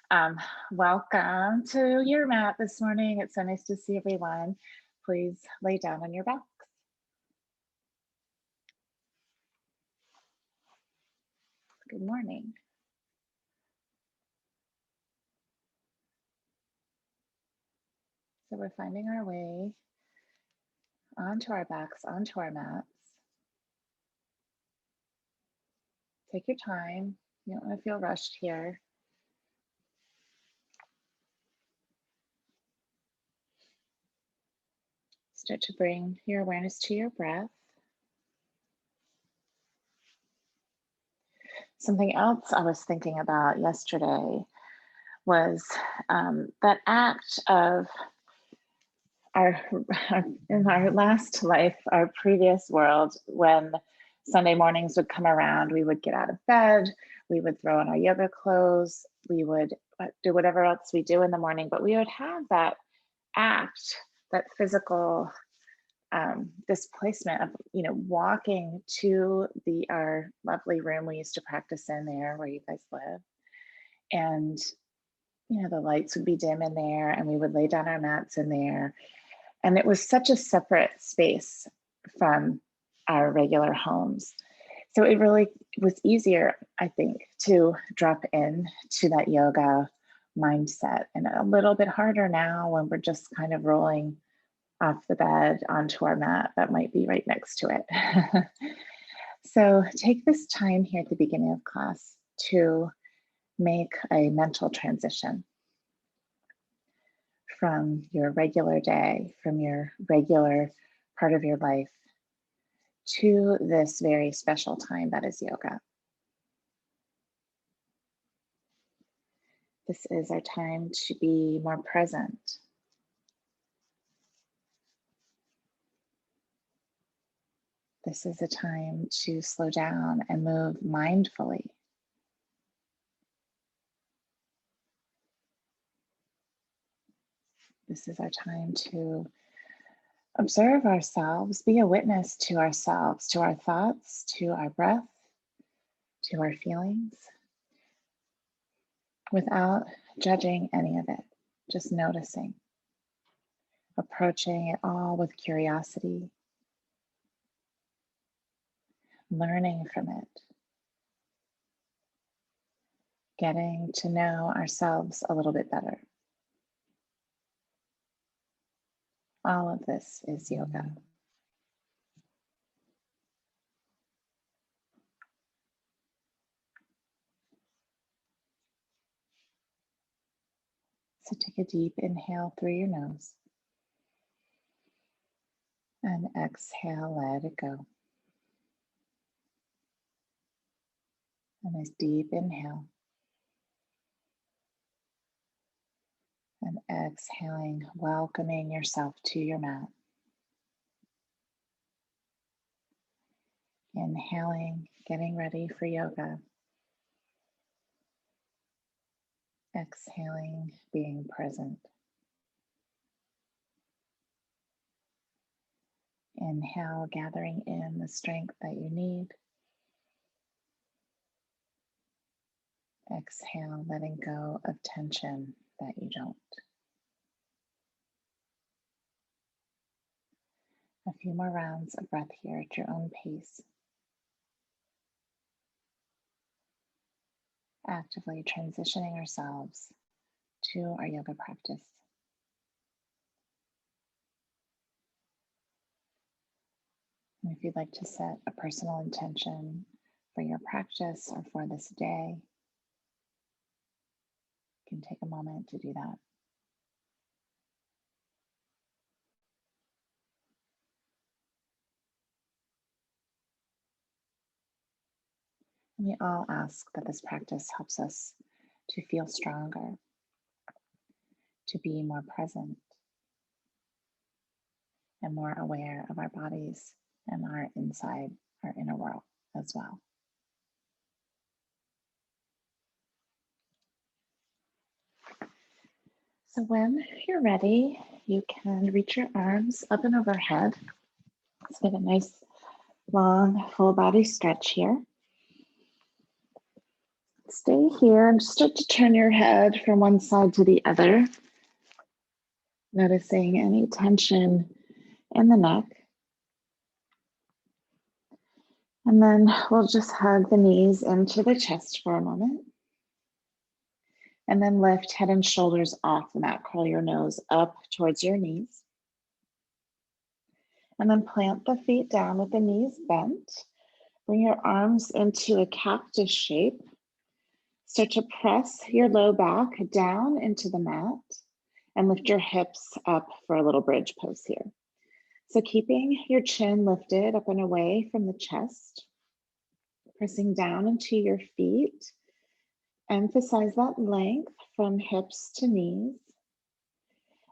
Um, Welcome to your mat this morning. It's so nice to see everyone. Please lay down on your back. Good morning. So we're finding our way onto our backs, onto our mats. Take your time. You don't want to feel rushed here. Start to bring your awareness to your breath. Something else I was thinking about yesterday was that act of our in our last life, our previous world, when Sunday mornings would come around, we would get out of bed, we would throw on our yoga clothes, we would do whatever else we do in the morning, but we would have that act, that physical displacement of walking to our lovely room we used to practice in there where you guys live, and the lights would be dim in there, and we would lay down our mats in there. And it was such a separate space from our regular homes. So it really was easier, I think, to drop in to that yoga mindset, and a little bit harder now when we're just kind of rolling off the bed onto our mat that might be right next to it. So take this time here at the beginning of class to make a mental transition from your regular day, from your regular part of your life, to this very special time that is yoga. This is our time to be more present. This is a time to slow down and move mindfully. This is our time to observe ourselves, be a witness to ourselves, to our thoughts, to our breath, to our feelings, without judging any of it, just noticing, approaching it all with curiosity, learning from it, getting to know ourselves a little bit better. All of this is yoga. So take a deep inhale through your nose and exhale, let it go. A nice deep inhale and exhaling, welcoming yourself to your mat. Inhaling, getting ready for yoga. Exhaling, being present. Inhale, gathering in the strength that you need. Exhale, letting go of tension that you don't. A few more rounds of breath here at your own pace. Actively transitioning ourselves to our yoga practice. And if you'd like to set a personal intention for your practice or for this day, you can take a moment to do that. And we all ask that this practice helps us to feel stronger, to be more present, and more aware of our bodies and our inside, our inner world as well. So when you're ready, you can reach your arms up and overhead. Let's get a nice long full body stretch here. Stay here and start to turn your head from one side to the other, noticing any tension in the neck. And then we'll just hug the knees into the chest for a moment. And then lift head and shoulders off the mat. Curl your nose up towards your knees. And then plant the feet down with the knees bent. Bring your arms into a cactus shape. Start to press your low back down into the mat and lift your hips up for a little bridge pose here. So keeping your chin lifted up and away from the chest, pressing down into your feet. Emphasize that length from hips to knees.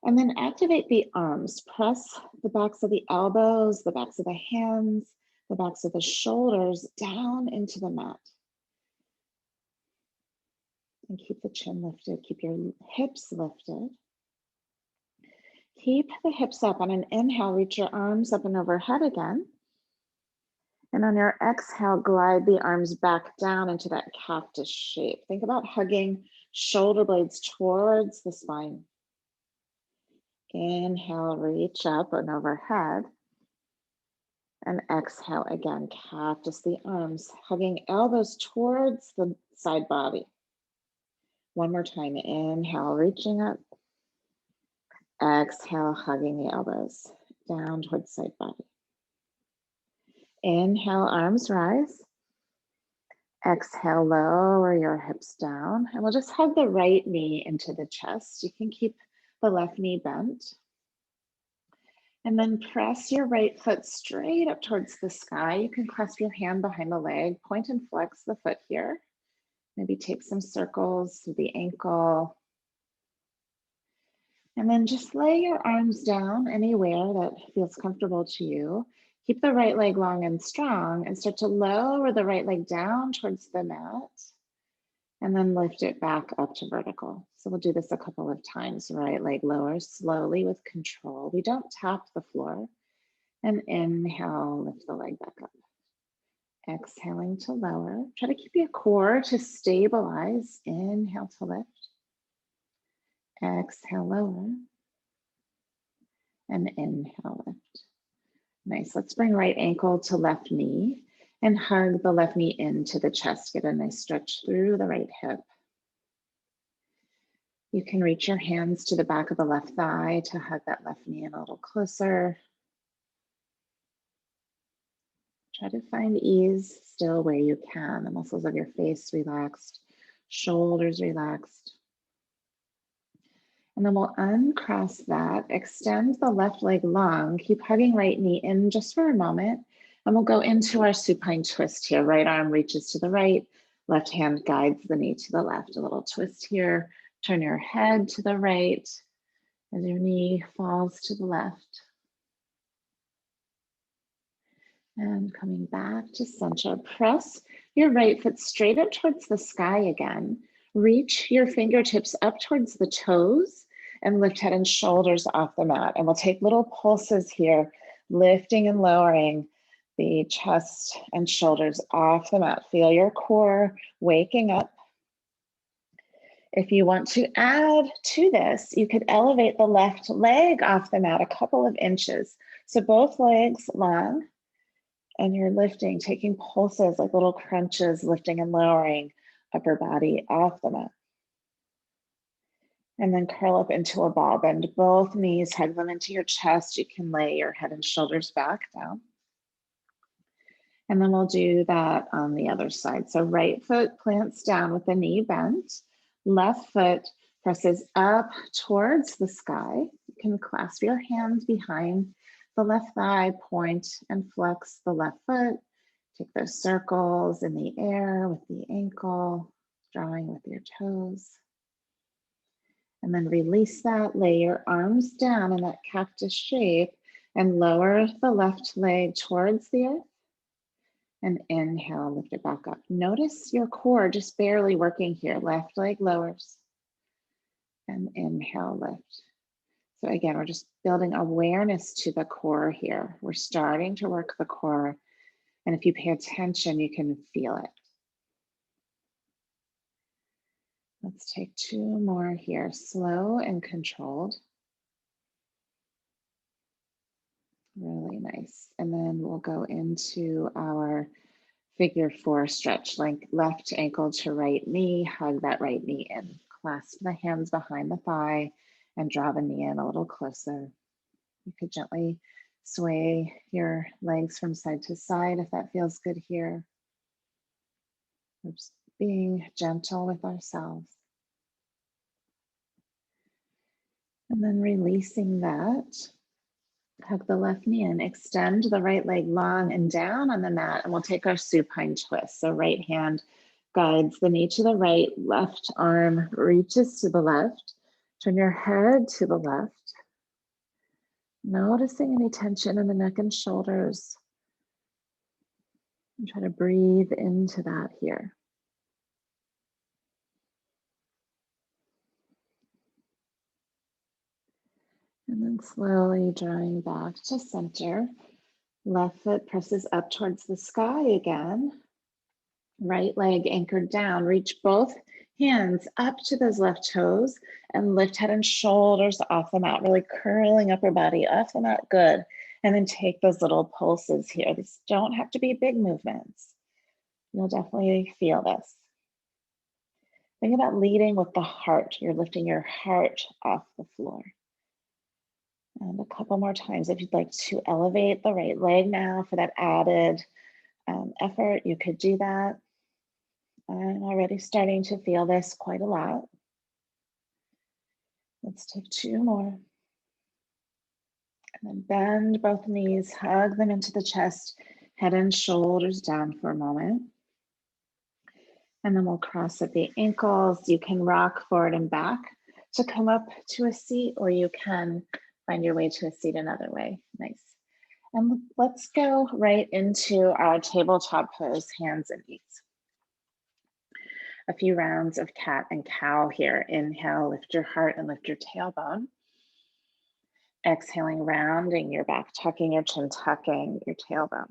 And then activate the arms. Press the backs of the elbows, the backs of the hands, the backs of the shoulders down into the mat. And keep the chin lifted, keep your hips lifted. Keep the hips up. On an inhale, reach your arms up and overhead again. And on your exhale, glide the arms back down into that cactus shape. Think about hugging shoulder blades towards the spine. Inhale, reach up and overhead. And exhale again, cactus the arms, hugging elbows towards the side body. One more time, inhale, reaching up. Exhale, hugging the elbows down towards side body. Inhale, arms rise. Exhale, lower your hips down. And we'll just hug the right knee into the chest. You can keep the left knee bent. And then press your right foot straight up towards the sky. You can clasp your hand behind the leg, point and flex the foot here. Maybe take some circles through the ankle. And then just lay your arms down anywhere that feels comfortable to you. Keep the right leg long and strong and start to lower the right leg down towards the mat and then lift it back up to vertical. So we'll do this a couple of times. Right leg lowers slowly with control. We don't tap the floor. And inhale, lift the leg back up. Exhaling to lower. Try to keep your core to stabilize. Inhale to lift. Exhale, lower. And inhale, lift. Nice. Let's bring right ankle to left knee and hug the left knee into the chest. Get a nice stretch through the right hip. You can reach your hands to the back of the left thigh to hug that left knee a little closer. Try to find ease still where you can. The muscles of your face relaxed, shoulders relaxed. And then we'll uncross that, extend the left leg long, keep hugging right knee in just for a moment, and we'll go into our supine twist here. Right arm reaches to the right, left hand guides the knee to the left. A little twist here. Turn your head to the right as your knee falls to the left. And coming back to center, press your right foot straight up towards the sky again. Reach your fingertips up towards the toes and lift head and shoulders off the mat. And we'll take little pulses here, lifting and lowering the chest and shoulders off the mat. Feel your core waking up. If you want to add to this, you could elevate the left leg off the mat a couple of inches. So both legs long. And you're lifting, taking pulses like little crunches, lifting and lowering upper body off the mat. And then curl up into a ball. Bend both knees, hug them into your chest. You can lay your head and shoulders back down. And then we'll do that on the other side. So right foot plants down with the knee bent. Left foot presses up towards the sky. You can clasp your hands behind the left thigh, point and flex the left foot. Take those circles in the air with the ankle, drawing with your toes. And then release that, lay your arms down in that cactus shape and lower the left leg towards the earth. And inhale, lift it back up. Notice your core just barely working here. Left leg lowers. And inhale, lift. So again, we're just building awareness to the core here. We're starting to work the core. And if you pay attention, you can feel it. Let's take 2 more here, slow and controlled. Really nice. And then we'll go into our figure 4 stretch, like left ankle to right knee, hug that right knee in. Clasp the hands behind the thigh and draw the knee in a little closer. You could gently sway your legs from side to side if that feels good here. We're just being gentle with ourselves. And then releasing that, hug the left knee in, extend the right leg long and down on the mat, and we'll take our supine twist. So right hand guides the knee to the right, left arm reaches to the left. Turn your head to the left. Noticing any tension in the neck and shoulders. And try to breathe into that here. And then slowly drawing back to center. Left foot presses up towards the sky again. Right leg anchored down. Reach both hands up to those left toes and lift head and shoulders off the mat, really curling upper body off the mat. Good. And then take those little pulses here. These don't have to be big movements. You'll definitely feel this. Think about leading with the heart. You're lifting your heart off the floor. And a couple more times. If you'd like to elevate the right leg now for that added effort, you could do that. I'm already starting to feel this quite a lot. Let's take 2 more. And then bend both knees, hug them into the chest, head and shoulders down for a moment. And then we'll cross at the ankles. You can rock forward and back to come up to a seat, or you can find your way to a seat another way. Nice. And let's go right into our tabletop pose, hands and knees. A few rounds of cat and cow here. Inhale, lift your heart and lift your tailbone. Exhaling, rounding your back, tucking your chin, tucking your tailbone.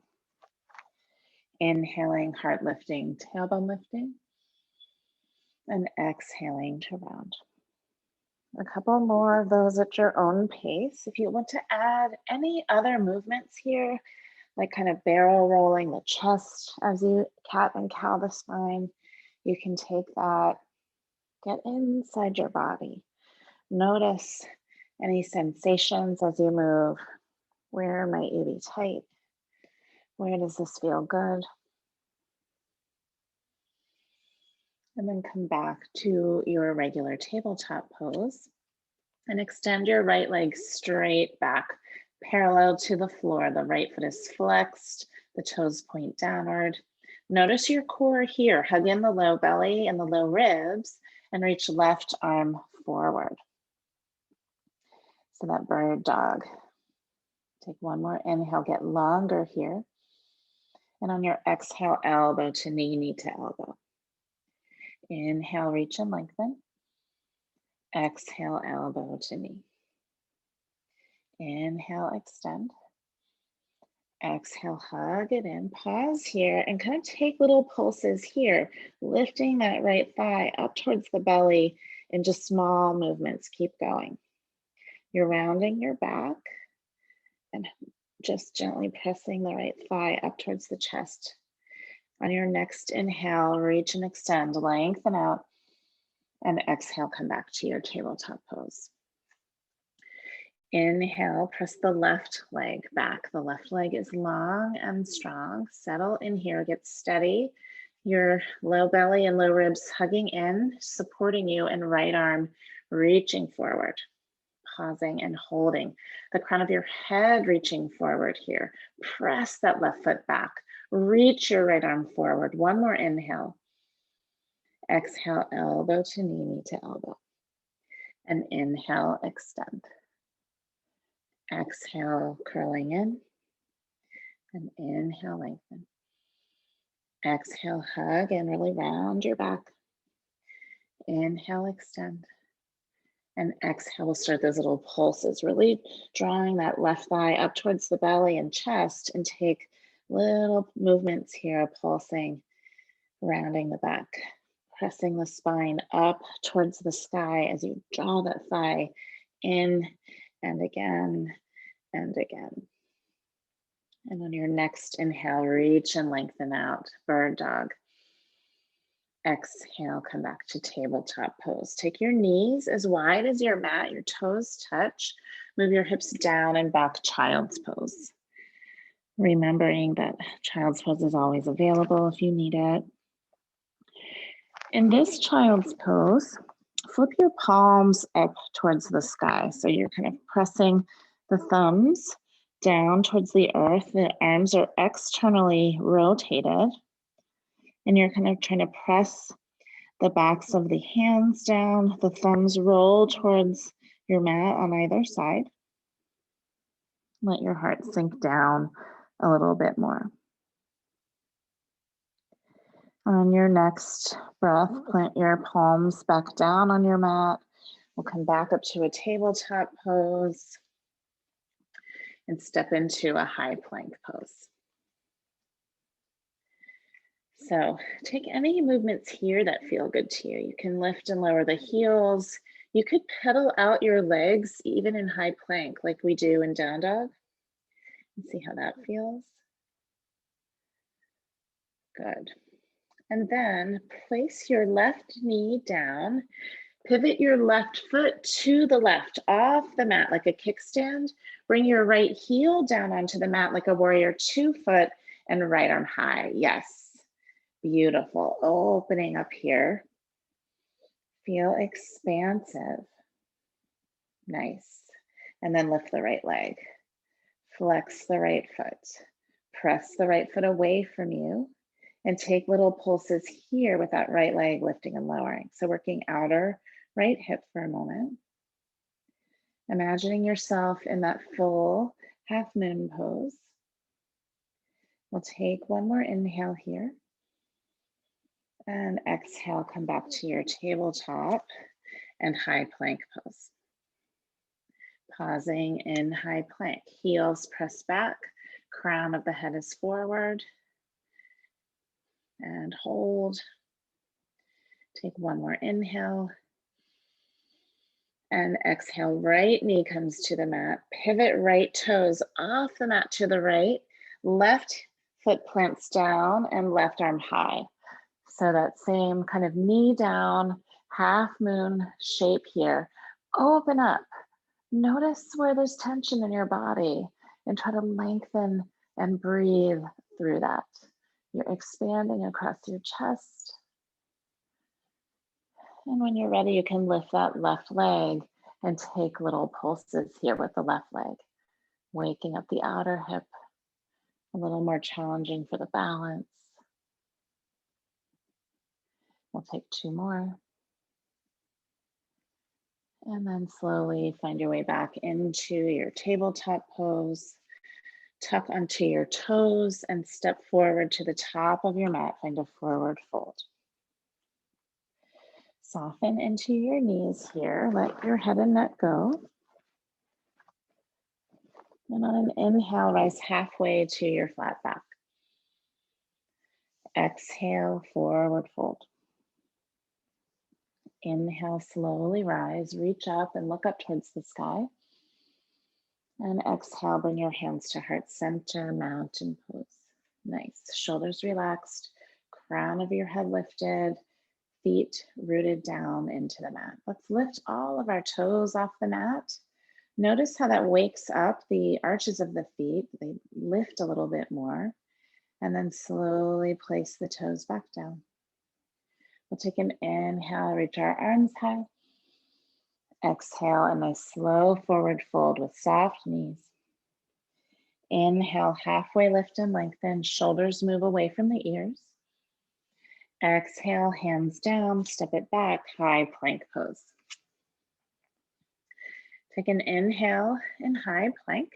Inhaling, heart lifting, tailbone lifting. And exhaling to round. A couple more of those at your own pace. If you want to add any other movements here, like kind of barrel rolling the chest as you cat and cow the spine, you can take that, get inside your body. Notice any sensations as you move. Where might you be tight? Where does this feel good? And then come back to your regular tabletop pose and extend your right leg straight back, parallel to the floor. The right foot is flexed, the toes point downward. Notice your core here. Hug in the low belly and the low ribs and reach left arm forward. So that bird dog. Take one more inhale, get longer here. And on your exhale, elbow to knee, knee to elbow. Inhale, reach and lengthen. Exhale, elbow to knee. Inhale, extend. Exhale, hug it in. Pause here and kind of take little pulses here, lifting that right thigh up towards the belly in just small movements. Keep going. You're rounding your back and just gently pressing the right thigh up towards the chest. On your next inhale, reach and extend, lengthen out, and exhale, come back to your tabletop pose. Inhale, press the left leg back. The left leg is long and strong. Settle in here, get steady. Your low belly and low ribs hugging in, supporting you, and right arm reaching forward. Pausing and holding. The crown of your head reaching forward here. Press that left foot back. Reach your right arm forward. One more inhale. Exhale, elbow to knee, knee to elbow. And inhale, extend. Exhale, curling in. And inhale, lengthen. Exhale, hug and really round your back. Inhale, extend. And exhale, we'll start those little pulses, really drawing that left thigh up towards the belly and chest, and take little movements here, pulsing, rounding the back. Pressing the spine up towards the sky as you draw that thigh in and again and again. And on your next inhale, reach and lengthen out, bird dog. Exhale, come back to tabletop pose. Take your knees as wide as your mat, your toes touch. Move your hips down and back, child's pose. Remembering that child's pose is always available if you need it. In this child's pose, flip your palms up towards the sky. So you're kind of pressing the thumbs down towards the earth. The arms are externally rotated. And you're kind of trying to press the backs of the hands down. The thumbs roll towards your mat on either side. Let your heart sink down a little bit more. On your next breath, plant your palms back down on your mat. We'll come back up to a tabletop pose and step into a high plank pose. So take any movements here that feel good to you. You can lift and lower the heels. You could pedal out your legs even in high plank like we do in down dog. And see how that feels. Good. And then place your left knee down. Pivot your left foot to the left off the mat like a kickstand. Bring your right heel down onto the mat like a warrior 2 foot and right arm high. Yes. Beautiful. Opening up here. Feel expansive. Nice. And then lift the right leg. Flex the right foot. Press the right foot away from you. And take little pulses here with that right leg lifting and lowering. So working outer right hip for a moment. Imagining yourself in that full half moon pose. We'll take one more inhale here. And exhale, come back to your tabletop and high plank pose. Pausing in high plank. Heels press back, crown of the head is forward. And hold. Take one more inhale. And exhale, right knee comes to the mat. Pivot right toes off the mat to the right. Left foot plants down and left arm high. So that same kind of knee down, half moon shape here. Open up. Notice where there's tension in your body and try to lengthen and breathe through that. You're expanding across your chest. And when you're ready, you can lift that left leg and take little pulses here with the left leg. Waking up the outer hip, a little more challenging for the balance. We'll take 2 more. And then slowly find your way back into your tabletop pose. Tuck onto your toes and step forward to the top of your mat. Find a forward fold. Soften into your knees here. Let your head and neck go. And on an inhale, rise halfway to your flat back. Exhale, forward fold. Inhale, slowly rise, reach up and look up towards the sky. And exhale, bring your hands to heart center, mountain pose. Nice. Shoulders relaxed, crown of your head lifted, feet rooted down into the mat. Let's lift all of our toes off the mat. Notice how that wakes up the arches of the feet. They lift a little bit more. And then slowly place the toes back down. We'll take an inhale, reach our arms high. Exhale, a nice slow forward fold with soft knees. Inhale, halfway lift and lengthen. Shoulders move away from the ears. Exhale, hands down, step it back, high plank pose. Take an inhale in high plank.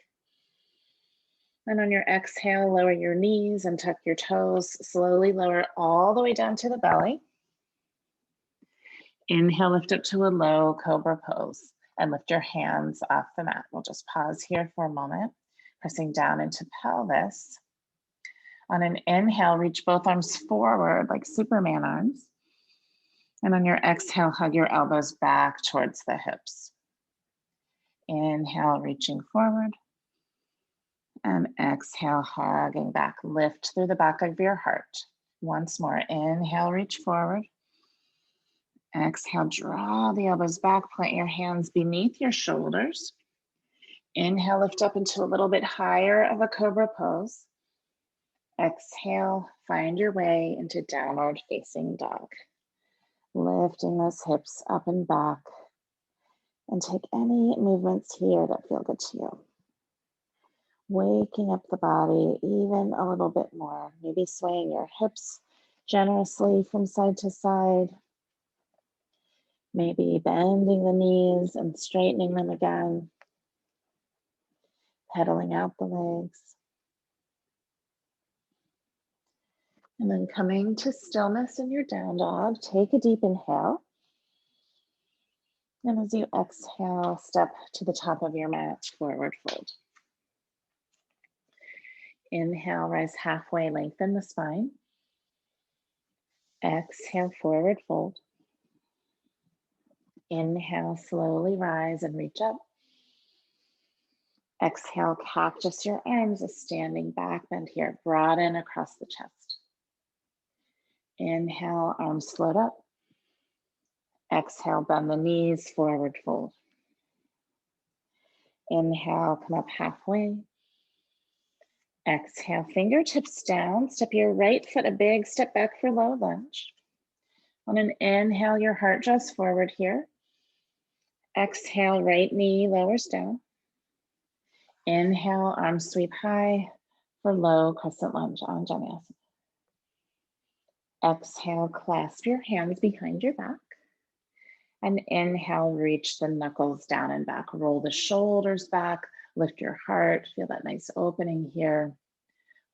And on your exhale, lower your knees and tuck your toes. Slowly lower all the way down to the belly. Inhale, lift up to a low cobra pose and lift your hands off the mat. We'll just pause here for a moment, pressing down into pelvis. On an inhale, reach both arms forward like Superman arms. And on your exhale, hug your elbows back towards the hips. Inhale, reaching forward. And exhale, hugging back. Lift through the back of your heart. Once more, inhale, reach forward. Exhale, draw the elbows back. Plant your hands beneath your shoulders. Inhale, lift up into a little bit higher of a cobra pose. Exhale, find your way into downward facing dog. Lifting those hips up and back. And take any movements here that feel good to you. Waking up the body even a little bit more. Maybe swaying your hips generously from side to side. Maybe bending the knees and straightening them again. Pedaling out the legs. And then coming to stillness in your down dog, take a deep inhale. And as you exhale, step to the top of your mat, forward fold. Inhale, rise halfway, lengthen the spine. Exhale, forward fold. Inhale, slowly rise and reach up. Exhale, cactus your arms, a standing back bend here. Broaden across the chest. Inhale, arms float up. Exhale, bend the knees, forward fold. Inhale, come up halfway. Exhale, fingertips down. Step your right foot a big step back for low lunge. On an inhale, your heart draws forward here. Exhale, right knee lowers down. Inhale, arms sweep high for low crescent lunge on Janyasana. Exhale, clasp your hands behind your back. And inhale, reach the knuckles down and back. Roll the shoulders back, lift your heart. Feel that nice opening here.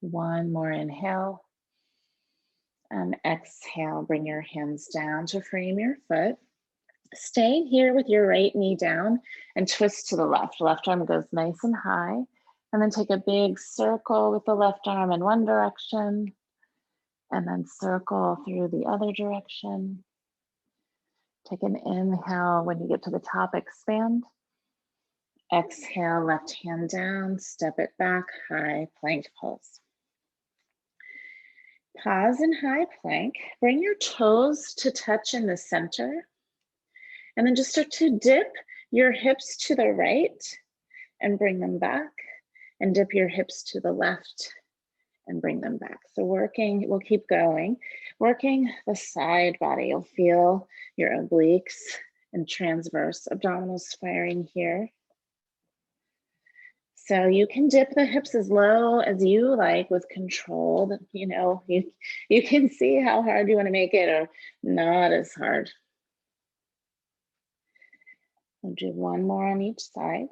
One more inhale. And exhale, bring your hands down to frame your foot. Stay here with your right knee down and twist to the left. Left arm goes nice and high. And then take a big circle with the left arm in one direction. And then circle through the other direction. Take an inhale. When you get to the top, expand. Exhale, left hand down, step it back, high plank pose. Pause in high plank. Bring your toes to touch in the center. And then just start to dip your hips to the right and bring them back. And dip your hips to the left and bring them back. So working, we'll keep going. Working the side body. You'll feel your obliques and transverse abdominals firing here. So you can dip the hips as low as you like with control. You know, you can see how hard you want to make it or not as hard. We'll do one more on each side.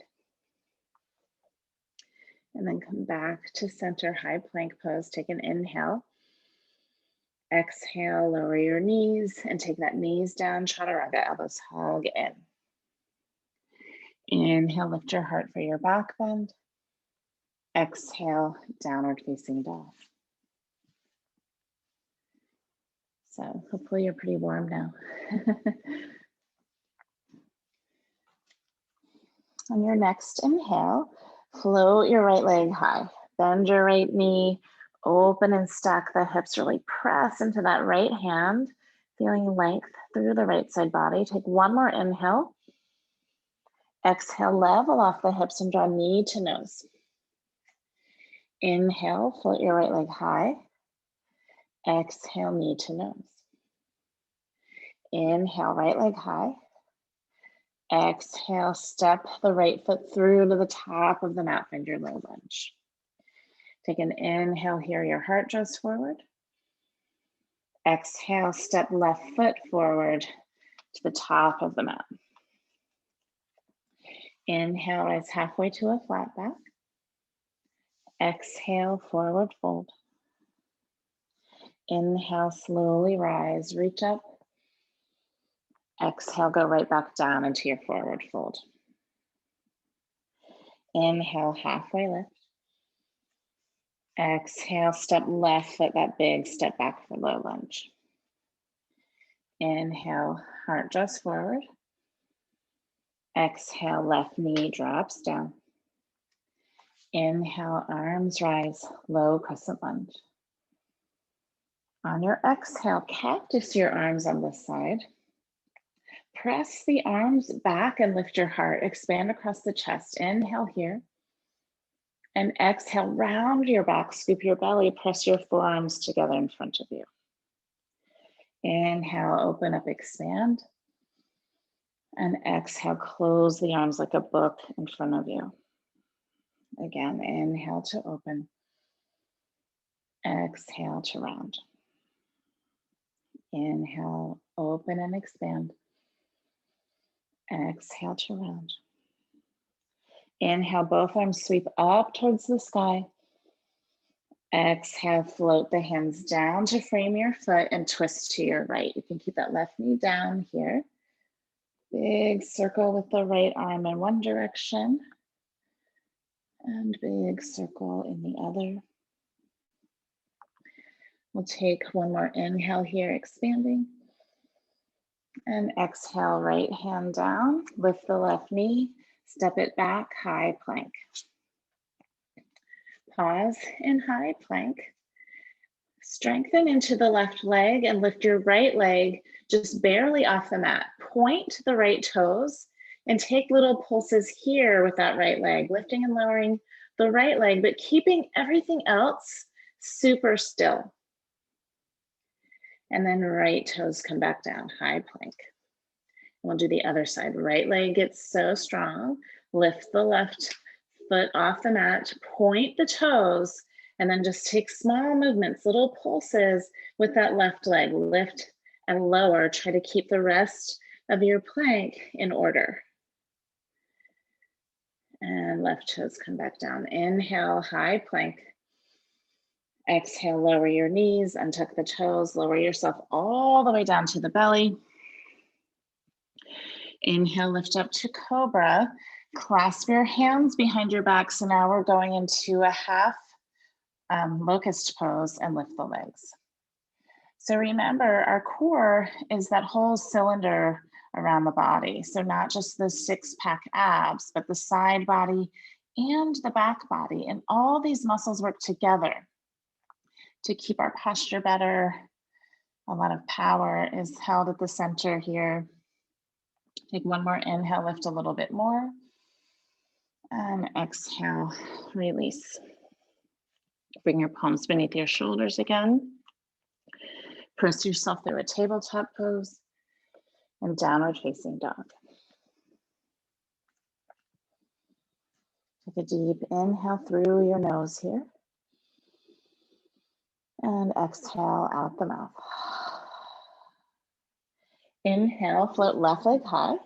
And then come back to center high plank pose. Take an inhale. Exhale, lower your knees and take that knees down, chaturanga, elbows hug in. Inhale, lift your heart for your back bend. Exhale, downward facing dog. So hopefully you're pretty warm now. On your next inhale, float your right leg high. Bend your right knee, open and stack the hips. Really press into that right hand, feeling length through the right side body. Take one more inhale. Exhale, level off the hips and draw knee to nose. Inhale, float your right leg high. Exhale, knee to nose. Inhale, right leg high. Exhale, step the right foot through to the top of the mat, find your low lunge. Take an inhale here, your heart draws forward. Exhale, step left foot forward to the top of the mat. Inhale, rise halfway to a flat back. Exhale, forward fold. Inhale, slowly rise, reach up. Exhale, go right back down into your forward fold. Inhale, halfway lift. Exhale, step left foot, that big step back for low lunge. Inhale, heart draws forward. Exhale, left knee drops down. Inhale, arms rise, low crescent lunge. On your exhale, cactus your arms on this side. Press the arms back and lift your heart. Expand across the chest. Inhale here. And exhale, round your back, scoop your belly, press your forearms together in front of you. Inhale, open up, expand. And exhale, close the arms like a book in front of you. Again, inhale to open. Exhale to round. Inhale, open and expand. Exhale to round. Inhale, both arms sweep up towards the sky. Exhale, float the hands down to frame your foot and twist to your right. You can keep that left knee down here. Big circle with the right arm in one direction and big circle in the other. We'll take one more inhale here, expanding. And exhale, right hand down, lift the left knee, step it back, high plank. Pause in high plank. Strengthen into the left leg and lift your right leg just barely off the mat. Point the right toes and take little pulses here with that right leg, lifting and lowering the right leg, but keeping everything else super still. And then right toes come back down, high plank. We'll do the other side. Right leg gets so strong. Lift the left foot off the mat, point the toes, and then just take small movements, little pulses with that left leg. Lift and lower. Try to keep the rest of your plank in order. And left toes come back down. Inhale, high plank. Exhale, lower your knees, untuck the toes, lower yourself all the way down to the belly. Inhale, lift up to cobra. Clasp your hands behind your back. So now we're going into a half locust pose and lift the legs. So remember, our core is that whole cylinder around the body. So not just the six-pack abs, but the side body and the back body. And all these muscles work together to keep our posture better. A lot of power is held at the center here. Take one more inhale, lift a little bit more. And exhale, release. Bring your palms beneath your shoulders again. Press yourself through a tabletop pose and downward facing dog. Take a deep inhale through your nose here. And exhale out the mouth. Inhale, float left leg high.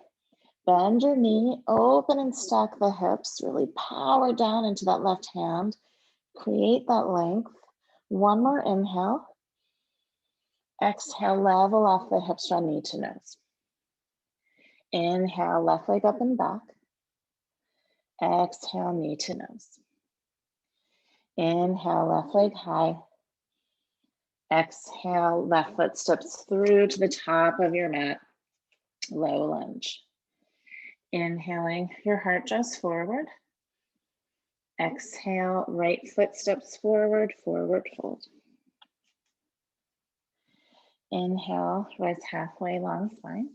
Bend your knee, open and stack the hips. Really power down into that left hand. Create that length. One more inhale. Exhale, level off the hips, run knee to nose. Inhale, left leg up and back. Exhale, knee to nose. Inhale, left leg high. Exhale, left foot steps through to the top of your mat. Low lunge. Inhaling, your heart draws forward. Exhale, right foot steps forward, forward fold. Inhale, rise halfway, long spine.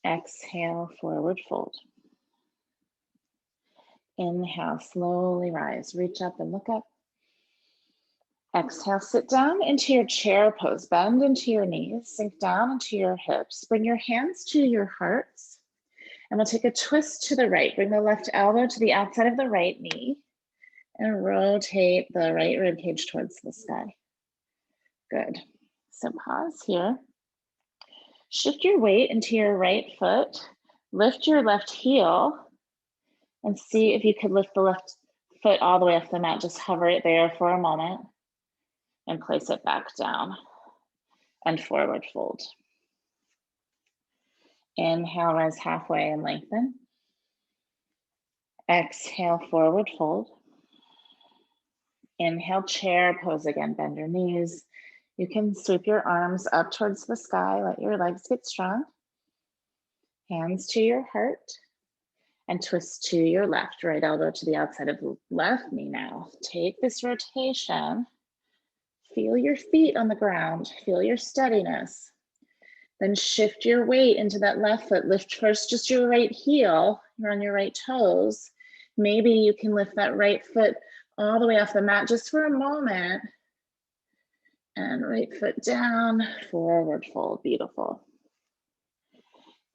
Exhale, forward fold. Inhale, slowly rise, reach up and look up. Exhale, sit down into your chair pose, bend into your knees, sink down into your hips. Bring your hands to your hearts. And we'll take a twist to the right. Bring the left elbow to the outside of the right knee and rotate the right rib cage towards the sky. Good. So pause here. Shift your weight into your right foot. Lift your left heel and see if you could lift the left foot all the way off the mat. Just hover it there for a moment and place it back down and forward fold. Inhale, rise halfway and lengthen. Exhale, forward fold. Inhale, chair pose again, bend your knees. You can sweep your arms up towards the sky, let your legs get strong. Hands to your heart and twist to your left, right elbow to the outside of the left knee now. Take this rotation. Feel your feet on the ground, feel your steadiness. Then shift your weight into that left foot. Lift first just your right heel. You're on your right toes. Maybe you can lift that right foot all the way off the mat just for a moment. And right foot down, forward fold, beautiful.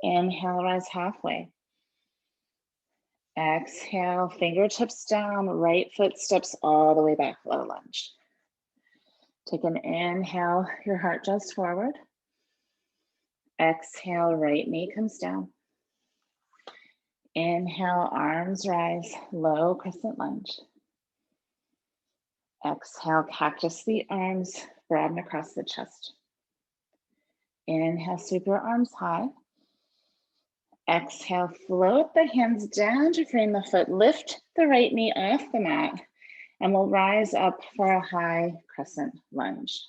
Inhale, rise halfway. Exhale, fingertips down, right foot steps all the way back, low lunge. Take an inhale, your heart just forward. Exhale, right knee comes down. Inhale, arms rise, low crescent lunge. Exhale, cactus the arms, broaden across the chest. Inhale, sweep your arms high. Exhale, float the hands down to frame the foot. Lift the right knee off the mat, and we'll rise up for a high crescent lunge.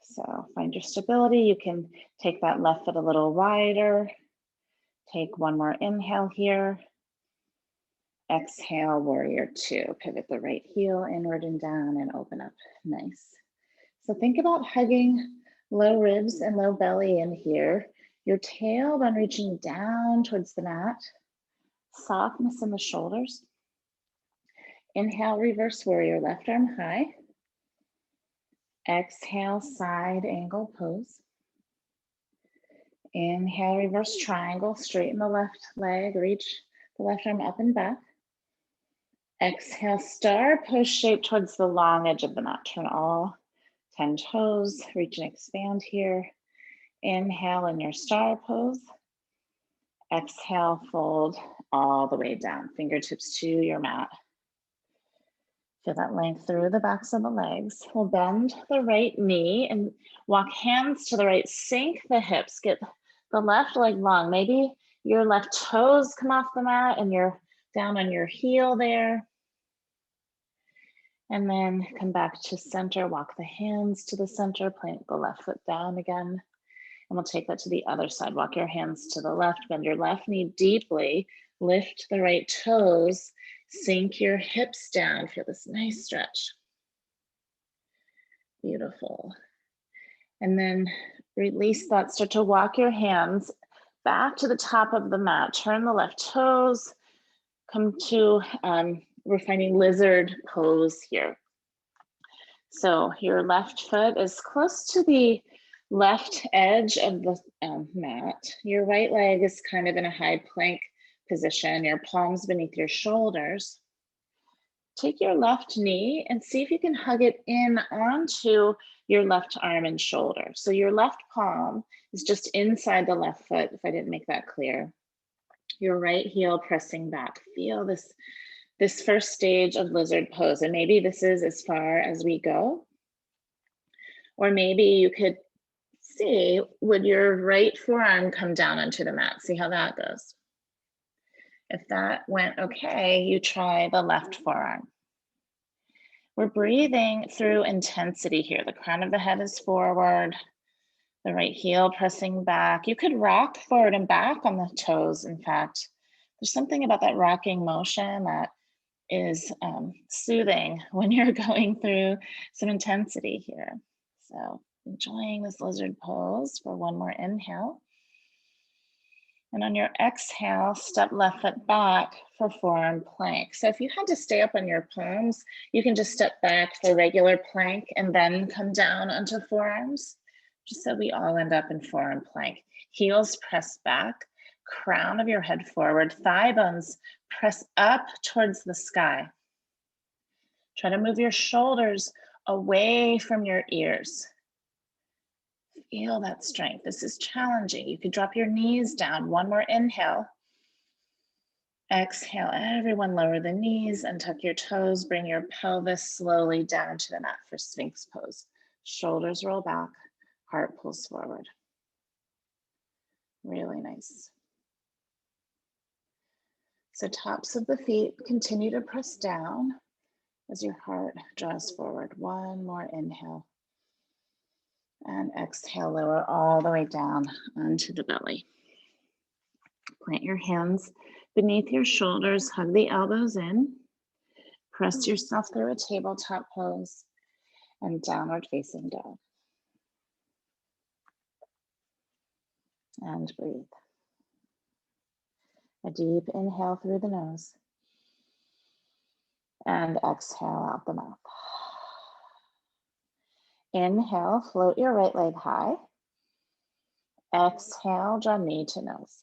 So find your stability. You can take that left foot a little wider. Take one more inhale here. Exhale, warrior two. Pivot the right heel inward and down and open up. Nice. So think about hugging low ribs and low belly in here. Your tailbone reaching down towards the mat. Softness in the shoulders. Inhale, reverse warrior, left arm high. Exhale, side angle pose. Inhale, reverse triangle, straighten the left leg, reach the left arm up and back. Exhale, star pose shape towards the long edge of the mat. Turn all 10 toes, reach and expand here. Inhale in your star pose. Exhale, fold all the way down, fingertips to your mat. Feel that length through the backs of the legs. We'll bend the right knee and walk hands to the right. Sink the hips, get the left leg long. Maybe your left toes come off the mat and you're down on your heel there. And then come back to center, walk the hands to the center, plant the left foot down again. And we'll take that to the other side. Walk your hands to the left, bend your left knee deeply, lift the right toes, sink your hips down. Feel this nice stretch. Beautiful. And then release that. Start to walk your hands back to the top of the mat. Turn the left toes. Come to, we're finding lizard pose here. So your left foot is close to the left edge of the mat. Your right leg is kind of in a high plank position, your palms beneath your shoulders. Take your left knee and see if you can hug it in onto your left arm and shoulder. So your left palm is just inside the left foot, if I didn't make that clear. Your right heel pressing back. Feel this first stage of lizard pose. And maybe this is as far as we go. Or maybe you could see, would your right forearm come down onto the mat? See how that goes. If that went okay, you try the left forearm. We're breathing through intensity here. The crown of the head is forward, the right heel pressing back. You could rock forward and back on the toes. In fact, there's something about that rocking motion that is soothing when you're going through some intensity here. So enjoying this lizard pose for one more inhale. And on your exhale, step left foot back for forearm plank. So if you had to stay up on your palms, you can just step back for regular plank and then come down onto forearms, just so we all end up in forearm plank. Heels press back, crown of your head forward, thigh bones press up towards the sky. Try to move your shoulders away from your ears. Feel that strength. This is challenging. You could drop your knees down. One more inhale. Exhale, everyone lower the knees and tuck your toes. Bring your pelvis slowly down to the mat for Sphinx pose. Shoulders roll back, heart pulls forward. Really nice. So tops of the feet continue to press down as your heart draws forward. One more inhale. And exhale, lower all the way down onto the belly. Plant your hands beneath your shoulders, hug the elbows in. Press yourself through a tabletop pose and downward facing dog. And breathe. A deep inhale through the nose. And exhale out the mouth. Inhale, float your right leg high. Exhale, draw knee to nose.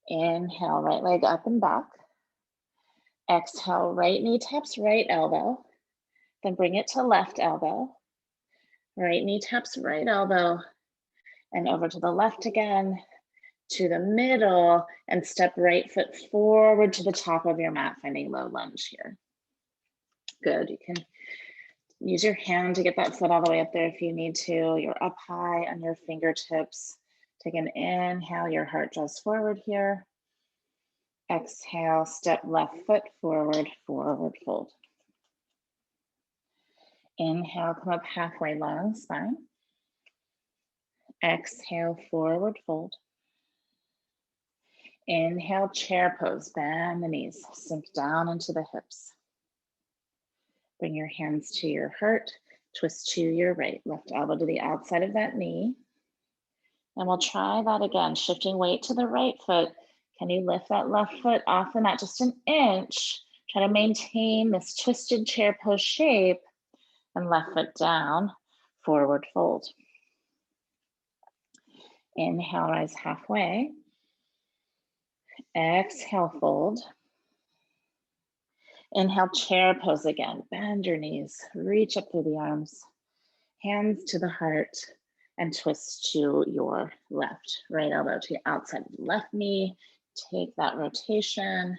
Inhale, right leg up and back. Exhale, right knee taps right elbow. Then bring it to left elbow. Right knee taps right elbow. And over to the left again, to the middle, and step right foot forward to the top of your mat, finding low lunge here. Good, you can use your hand to get that foot all the way up there if you need to. You're up high on your fingertips. Take an inhale, your heart draws forward here. Exhale, step left foot forward, forward fold. Inhale, come up halfway, long spine. Exhale, forward fold. Inhale, chair pose, bend the knees, sink down into the hips. Bring your hands to your heart, twist to your right, left elbow to the outside of that knee. And we'll try that again, shifting weight to the right foot. Can you lift that left foot off the mat just an inch? Try to maintain this twisted chair pose shape, and left foot down, forward fold. Inhale, rise halfway. Exhale, fold. Inhale, chair pose again. Bend your knees, reach up through the arms, hands to the heart, and twist to your left. Right elbow to the outside of the left knee. Take that rotation,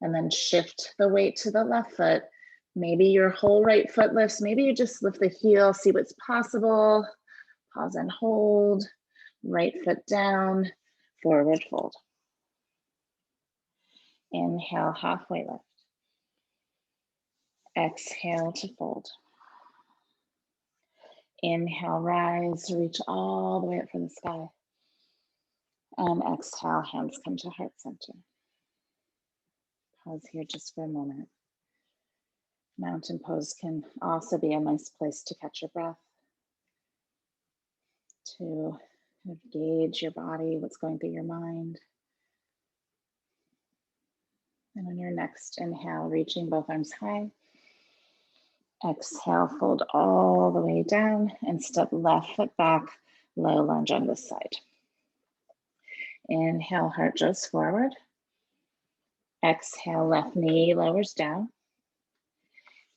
and then shift the weight to the left foot. Maybe your whole right foot lifts. Maybe you just lift the heel, see what's possible. Pause and hold. Right foot down, forward fold. Inhale, halfway lift. Exhale to fold. Inhale, rise, reach all the way up for the sky. And exhale, hands come to heart center. Pause here just for a moment. Mountain pose can also be a nice place to catch your breath, to kind of gauge your body, what's going through your mind. And on your next inhale, reaching both arms high. Exhale, fold all the way down and step left foot back, low lunge on this side. Inhale, heart draws forward. Exhale, left knee lowers down.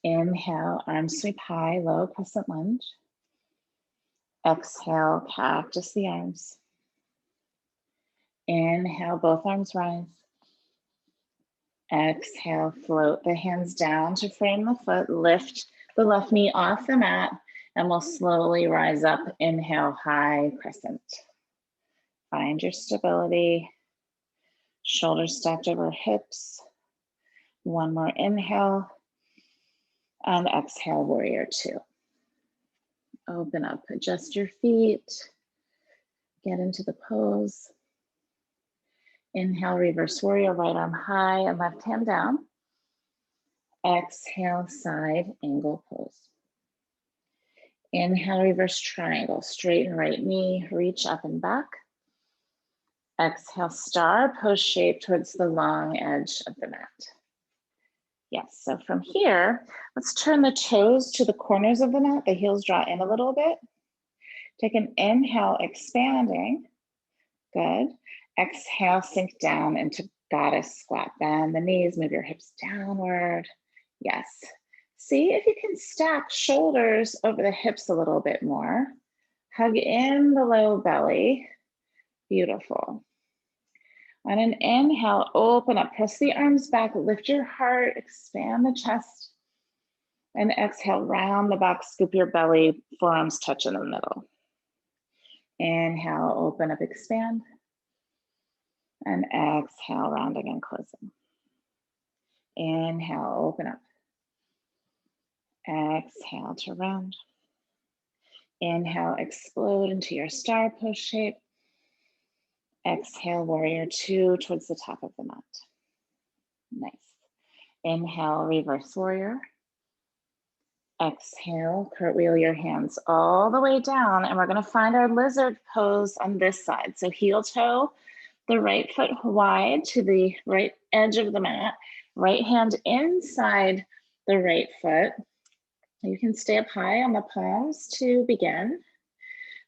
Inhale, arms sweep high, low crescent lunge. Exhale, cactus the arms. Inhale, both arms rise. Exhale, float the hands down to frame the foot. Lift the left knee off the mat, and we'll slowly rise up. Inhale, high crescent. Find your stability. Shoulders stacked over hips. One more inhale. And exhale, warrior two. Open up, adjust your feet. Get into the pose. Inhale, reverse warrior, right arm high and left hand down. Exhale, side angle pose. Inhale, reverse triangle, straighten right knee, reach up and back. Exhale, star pose shape towards the long edge of the mat. Yes, so from here, let's turn the toes to the corners of the mat. The heels draw in a little bit. Take an inhale, expanding. Good. Exhale, sink down into goddess squat. Bend the knees, move your hips downward. Yes. See if you can stack shoulders over the hips a little bit more. Hug in the low belly. Beautiful. On an inhale, open up, press the arms back, lift your heart, expand the chest. And exhale, round the back, scoop your belly, forearms touch in the middle. Inhale, open up, expand. And exhale, rounding and closing. Inhale, open up. Exhale to round. Inhale, explode into your star pose shape. Exhale, warrior two towards the top of the mat. Nice. Inhale, reverse warrior. Exhale, cartwheel your hands all the way down, and we're gonna find our lizard pose on this side. So heel toe, the right foot wide to the right edge of the mat, right hand inside the right foot. You can stay up high on the palms to begin.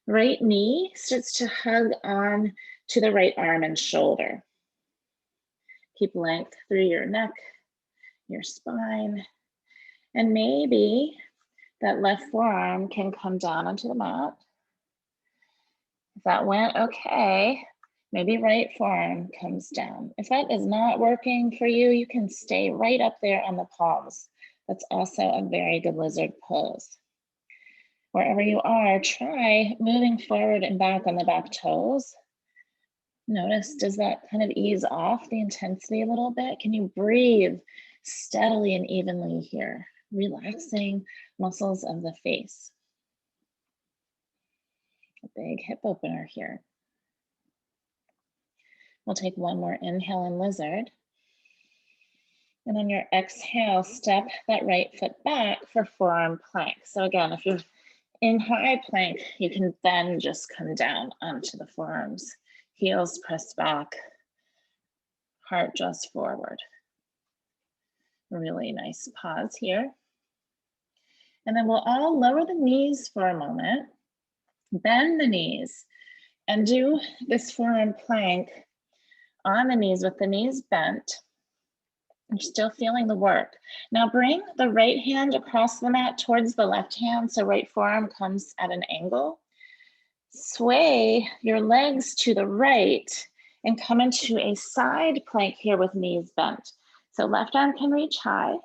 Right knee starts to hug on to the right arm and shoulder. Keep length through your neck, your spine, and maybe that left forearm can come down onto the mat. If that went okay, maybe right forearm comes down. If that is not working for you, you can stay right up there on the palms. That's also a very good lizard pose. Wherever you are, try moving forward and back on the back toes. Notice, does that kind of ease off the intensity a little bit? Can you breathe steadily and evenly here, relaxing muscles of the face? A big hip opener here. We'll take one more inhale in lizard. And on your exhale, step that right foot back for forearm plank. So again, if you're in high plank, you can then just come down onto the forearms. Heels pressed back, heart just forward. Really nice pause here. And then we'll all lower the knees for a moment, bend the knees, and do this forearm plank on the knees with the knees bent. You're still feeling the work. Now bring the right hand across the mat towards the left hand, so right forearm comes at an angle. Sway your legs to the right and come into a side plank here with knees bent. So left arm can reach high.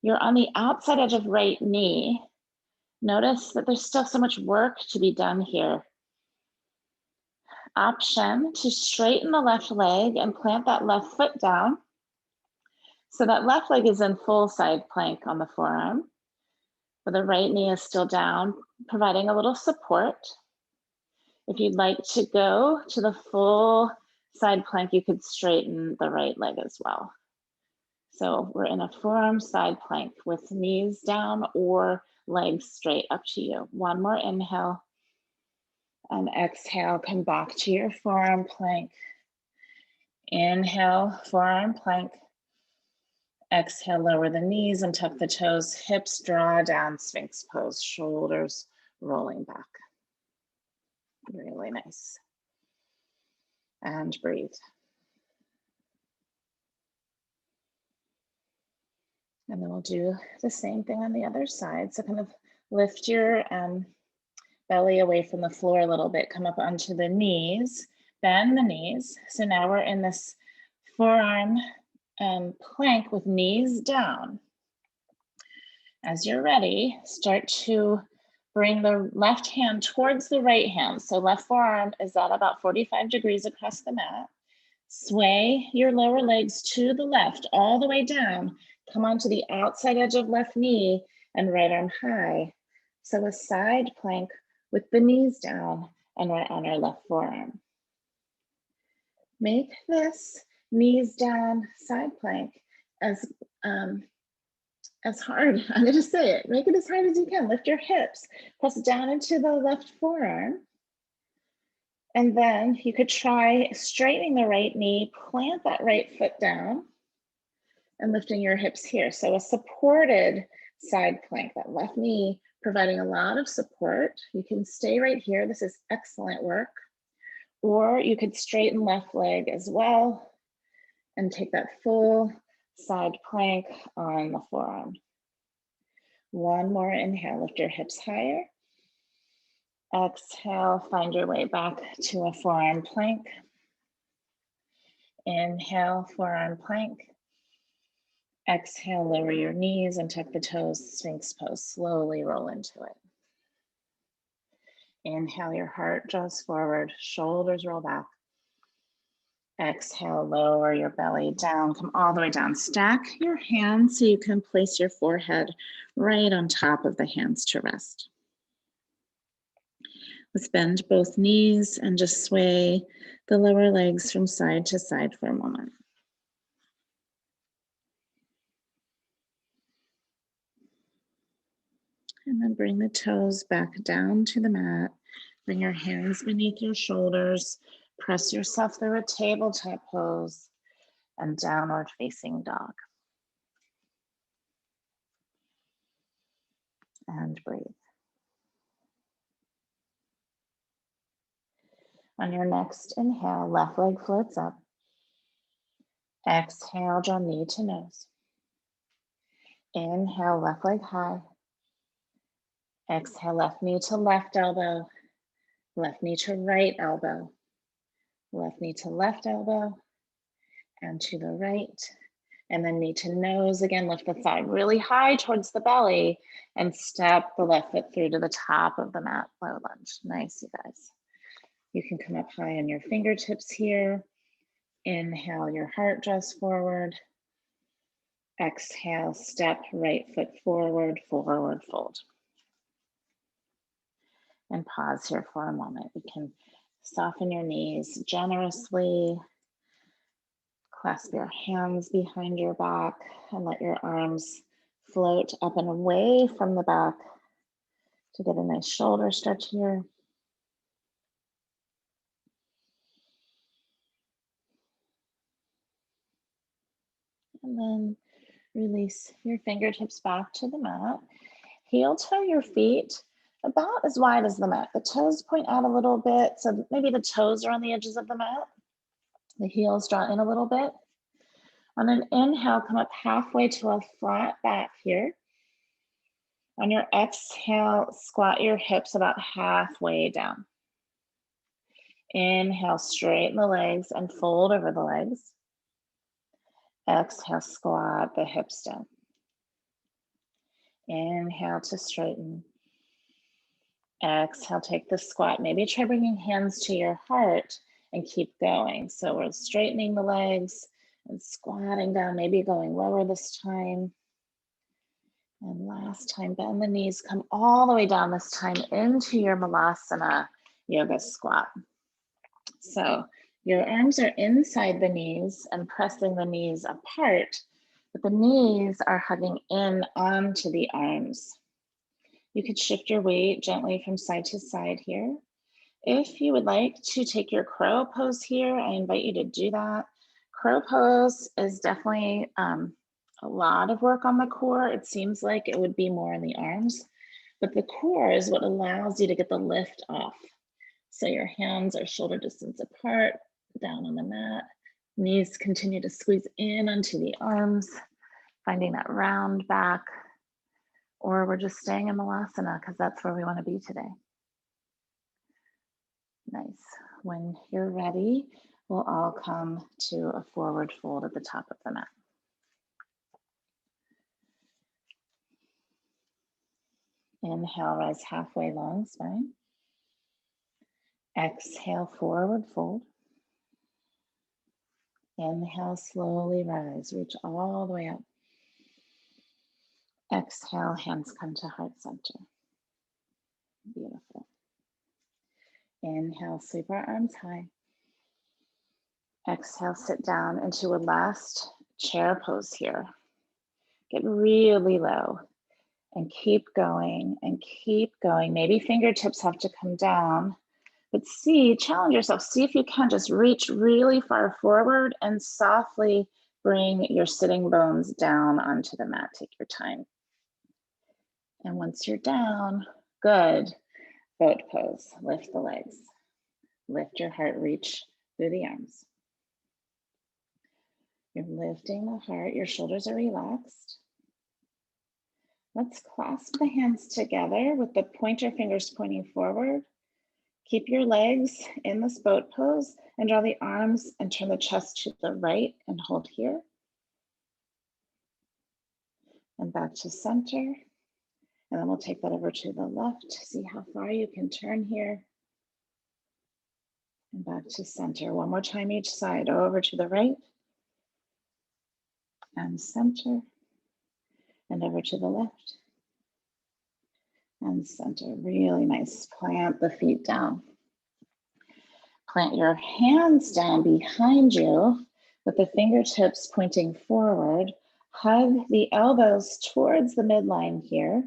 You're on the outside edge of right knee. Notice that there's still so much work to be done here. Option to straighten the left leg and plant that left foot down. So that left leg is in full side plank on the forearm, but the right knee is still down, providing a little support. If you'd like to go to the full side plank, you could straighten the right leg as well. So we're in a forearm side plank with knees down or legs straight, up to you. One more inhale. And exhale, come back to your forearm plank. Inhale, forearm plank. Exhale, lower the knees and tuck the toes, hips draw down, Sphinx pose, shoulders rolling back. Really nice. And breathe. And then we'll do the same thing on the other side. So kind of lift your belly away from the floor a little bit, come up onto the knees, bend the knees. So now we're in this forearm plank with knees down. As you're ready, start to bring the left hand towards the right hand. So left forearm is at about 45 degrees across the mat. Sway your lower legs to the left, all the way down. Come onto the outside edge of left knee and right arm high. So a side plank with the knees down and we're on our left forearm. Make this knees down side plank as hard, I'm going to say it, make it as hard as you can. Lift your hips, press down into the left forearm. And then you could try straightening the right knee, plant that right foot down and lifting your hips here. So a supported side plank, that left knee providing a lot of support. You can stay right here. This is excellent work. Or you could straighten left leg as well and take that full side plank on the forearm. One more inhale, lift your hips higher. Exhale, find your way back to a forearm plank. Inhale, forearm plank. Exhale, lower your knees and tuck the toes, Sphinx pose. Slowly roll into it. Inhale, your heart draws forward, shoulders roll back. Exhale, lower your belly down, come all the way down. Stack your hands so you can place your forehead right on top of the hands to rest. Let's bend both knees and just sway the lower legs from side to side for a moment. And then bring the toes back down to the mat. Bring your hands beneath your shoulders. Press yourself through a tabletop pose and downward facing dog. And breathe. On your next inhale, left leg floats up. Exhale, draw knee to nose. Inhale, left leg high. Exhale, left knee to left elbow. Left knee to right elbow. Left knee to left elbow. And to the right. And then knee to nose. Again, lift the thigh really high towards the belly and step the left foot through to the top of the mat, low lunge. Nice, you guys. You can come up high on your fingertips here. Inhale, your heart draws forward. Exhale, step right foot forward, forward fold. And pause here for a moment. You can soften your knees generously. Clasp your hands behind your back and let your arms float up and away from the back to get a nice shoulder stretch here. And then release your fingertips back to the mat. Heel toe your feet about as wide as the mat. The toes point out a little bit, so maybe the toes are on the edges of the mat. The heels draw in a little bit. On an inhale, come up halfway to a flat back here. On your exhale, squat your hips about halfway down. Inhale, straighten the legs and fold over the legs. Exhale, squat the hips down. Inhale to straighten. Exhale, take the squat. Maybe try bringing hands to your heart and keep going. So we're straightening the legs and squatting down, maybe going lower this time. And last time, bend the knees, come all the way down this time into your Malasana yoga squat. So your arms are inside the knees and pressing the knees apart, but the knees are hugging in onto the arms. You could shift your weight gently from side to side here. If you would like to take your crow pose here, I invite you to do that. Crow pose is definitely a lot of work on the core. It seems like it would be more in the arms, but the core is what allows you to get the lift off. So your hands are shoulder distance apart, down on the mat. Knees continue to squeeze in onto the arms, finding that round back. Or we're just staying in Malasana because that's where we want to be today. Nice. When you're ready, we'll all come to a forward fold at the top of the mat. Inhale, rise halfway, long spine. Exhale, forward fold. Inhale, slowly rise, reach all the way up. Exhale, hands come to heart center. Beautiful. Inhale, sweep our arms high. Exhale, sit down into a last chair pose here. Get really low and keep going and keep going. Maybe fingertips have to come down, but challenge yourself. See if you can just reach really far forward and softly bring your sitting bones down onto the mat. Take your time. And once you're down, good. Boat pose, lift the legs. Lift your heart, reach through the arms. You're lifting the heart, your shoulders are relaxed. Let's clasp the hands together with the pointer fingers pointing forward. Keep your legs in this boat pose and draw the arms and turn the chest to the right and hold here. And back to center. And then we'll take that over to the left. See how far you can turn here. And back to center. One more time each side. Over to the right. And center. And over to the left. and center. Really nice. Plant the feet down. Plant your hands down behind you with the fingertips pointing forward. Hug the elbows towards the midline here.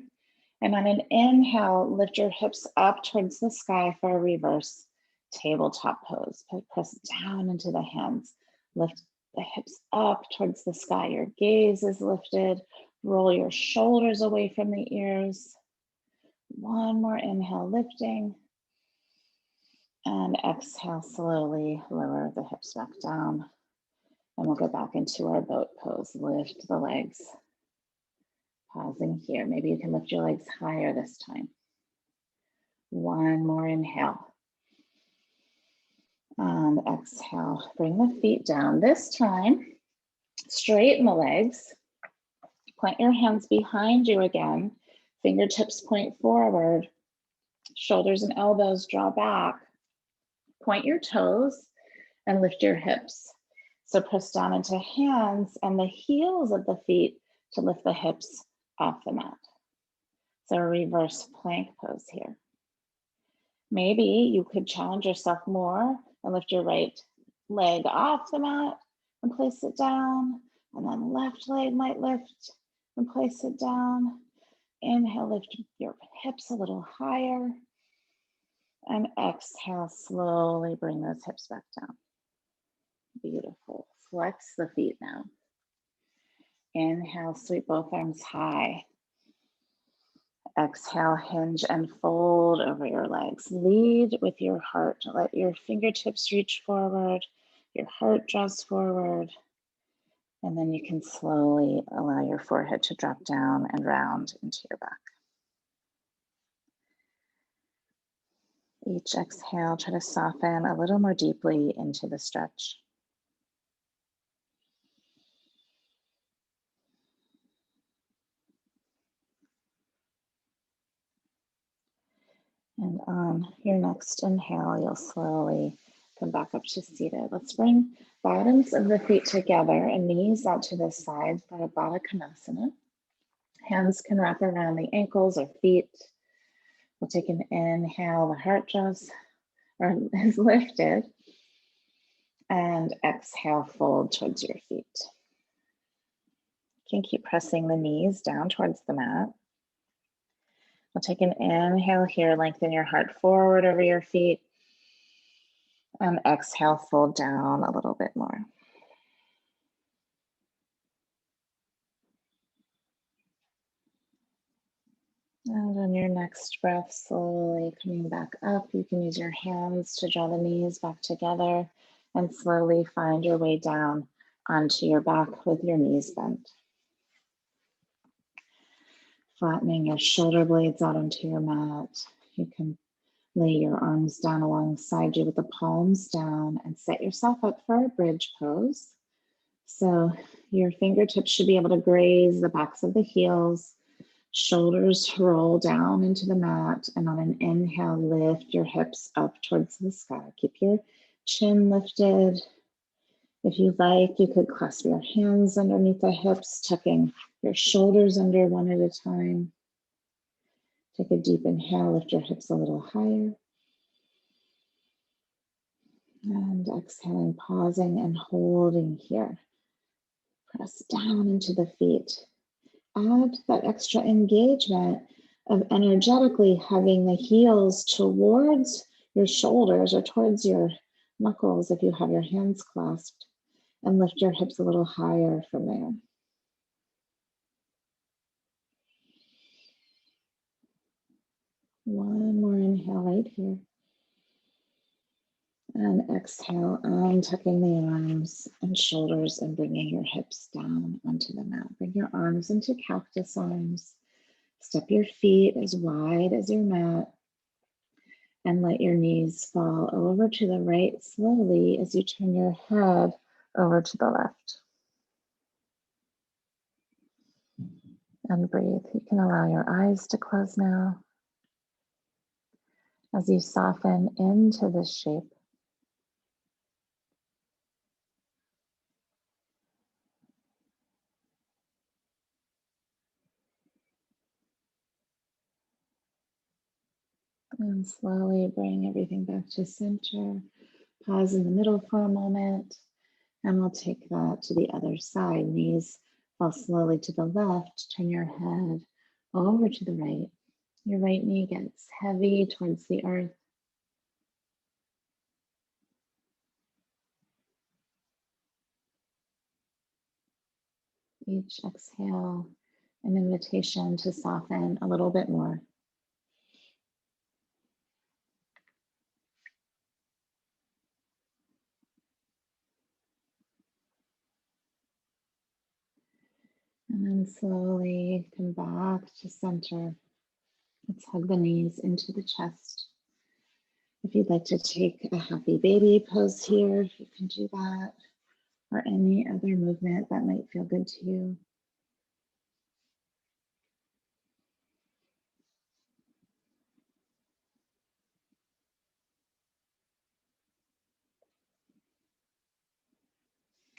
And on an inhale, lift your hips up towards the sky for a reverse tabletop pose. Press down into the hands. Lift the hips up towards the sky. Your gaze is lifted. Roll your shoulders away from the ears. One more inhale, lifting. And exhale, slowly lower the hips back down. And we'll go back into our boat pose. Lift the legs. Pausing here. Maybe you can lift your legs higher this time. One more inhale. And exhale, bring the feet down. This time, straighten the legs. Point your hands behind you again. Fingertips point forward. Shoulders and elbows draw back. Point your toes and lift your hips. So press down into hands and the heels of the feet to lift the hips off the mat. So a reverse plank pose here. Maybe you could challenge yourself more and lift your right leg off the mat and place it down. And then left leg might lift and place it down. Inhale, lift your hips a little higher. And exhale, slowly bring those hips back down. Beautiful. Flex the feet now. Inhale, sweep both arms high. Exhale, hinge and fold over your legs. Lead with your heart. Let your fingertips reach forward. Your heart draws forward. And then you can slowly allow your forehead to drop down and round into your back. Each exhale, try to soften a little more deeply into the stretch. And on your next inhale, you'll slowly come back up to seated. Let's bring bottoms of the feet together and knees out to the sides for a Baddha Konasana. Hands can wrap around the ankles or feet. We'll take an inhale, the heart draws or is lifted. And exhale, fold towards your feet. You can keep pressing the knees down towards the mat. We'll take an inhale here, lengthen your heart forward over your feet. And exhale, fold down a little bit more. And on your next breath, slowly coming back up, you can use your hands to draw the knees back together and slowly find your way down onto your back with your knees bent. Flattening your shoulder blades out onto your mat. You can lay your arms down alongside you with the palms down and set yourself up for a bridge pose. So your fingertips should be able to graze the backs of the heels. Shoulders roll down into the mat, and on an inhale, lift your hips up towards the sky. Keep your chin lifted. If you like, you could clasp your hands underneath the hips, tucking your shoulders under one at a time. Take a deep inhale, lift your hips a little higher. And exhaling, pausing and holding here. Press down into the feet. Add that extra engagement of energetically hugging the heels towards your shoulders or towards your knuckles if you have your hands clasped, and lift your hips a little higher from there. One more inhale right here. And exhale, untucking the arms and shoulders and bringing your hips down onto the mat. Bring your arms into cactus arms. Step your feet as wide as your mat. And let your knees fall over to the right slowly as you turn your head over to the left. And breathe. You can allow your eyes to close now as you soften into this shape. And slowly bring everything back to center. Pause in the middle for a moment. And we'll take that to the other side. Knees fall slowly to the left. Turn your head over to the right. Your right knee gets heavy towards the earth. Each exhale, an invitation to soften a little bit more. And then slowly come back to center. Let's hug the knees into the chest. If you'd like to take a happy baby pose here, you can do that, or any other movement that might feel good to you.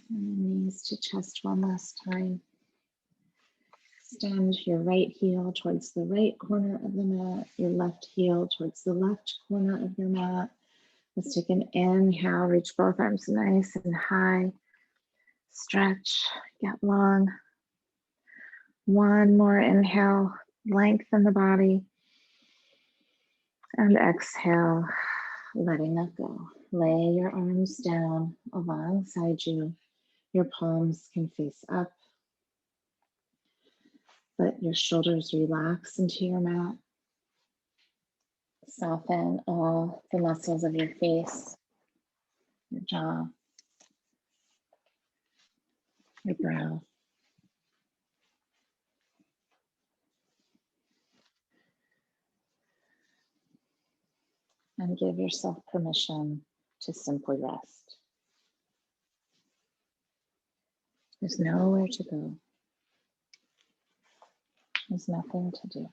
And then knees to chest one last time. Extend your right heel towards the right corner of the mat, your left heel towards the left corner of your mat. Let's take an inhale, reach both arms nice and high. Stretch, get long. One more inhale, lengthen the body. And exhale, letting that go. Lay your arms down alongside you. Your palms can face up. Let your shoulders relax into your mat. Soften all the muscles of your face, your jaw, your brow. And give yourself permission to simply rest. There's nowhere to go. There's nothing to do.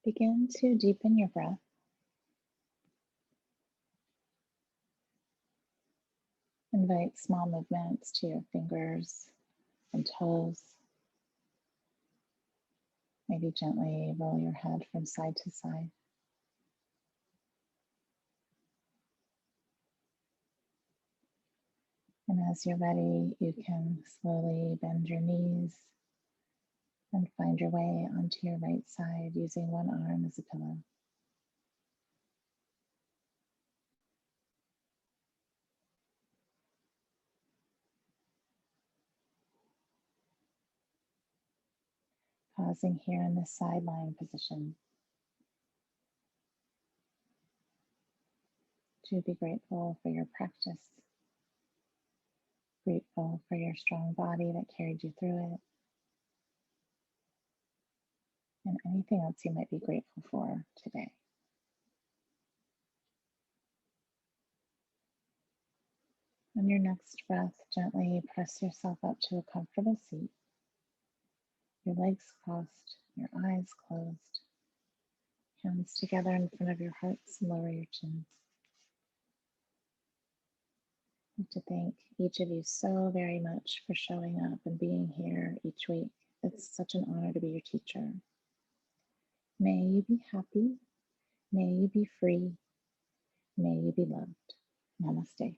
Begin to deepen your breath. Invite small movements to your fingers and toes. Maybe gently roll your head from side to side. And as you're ready, you can slowly bend your knees And find your way onto your right side using one arm as a pillow. Pausing here in this side lying position to be grateful for your practice, grateful for your strong body that carried you through it, and anything else you might be grateful for today. On your next breath, gently press yourself up to a comfortable seat, your legs crossed, your eyes closed, hands together in front of your hearts, and lower your chins. I want to thank each of you so very much for showing up and being here each week. It's such an honor to be your teacher. May you be happy. May you be free. May you be loved. Namaste.